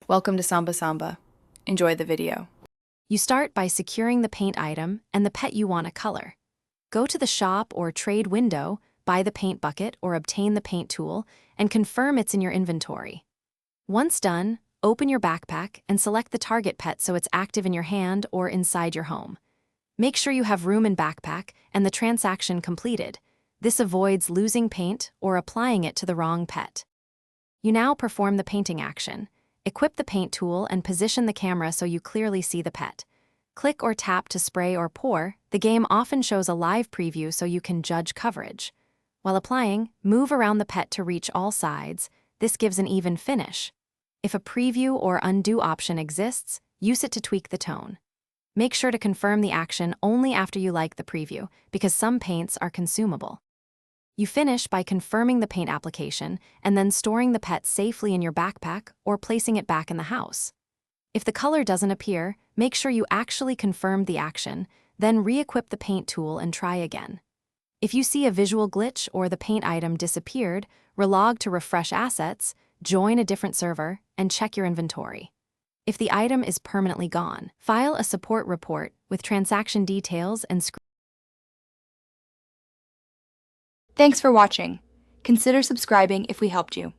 Welcome to Samba Samba. Enjoy the video. You start by securing the paint item and the pet you want to color. Go to the shop or trade window, buy the paint bucket or obtain the paint tool, and confirm it's in your inventory. Once done, open your backpack and select the target pet so it's active in your hand or inside your home. Make sure you have room in backpack and the transaction completed. This avoids losing paint or applying it to the wrong pet. You now perform the painting action. Equip the paint tool and position the camera so you clearly see the pet. Click or tap to spray or pour. The game often shows a live preview so you can judge coverage. While applying, move around the pet to reach all sides. This gives an even finish. If a preview or undo option exists, use it to tweak the tone. Make sure to confirm the action only after you like the preview, because some paints are consumable. You finish by confirming the paint application and then storing the pet safely in your backpack or placing it back in the house. If the color doesn't appear, make sure you actually confirmed the action, then re-equip the paint tool and try again. If you see a visual glitch or the paint item disappeared, relog to refresh assets, join a different server, and check your inventory. If the item is permanently gone, file a support report with transaction details and screen. Thanks for watching. Consider subscribing if we helped you.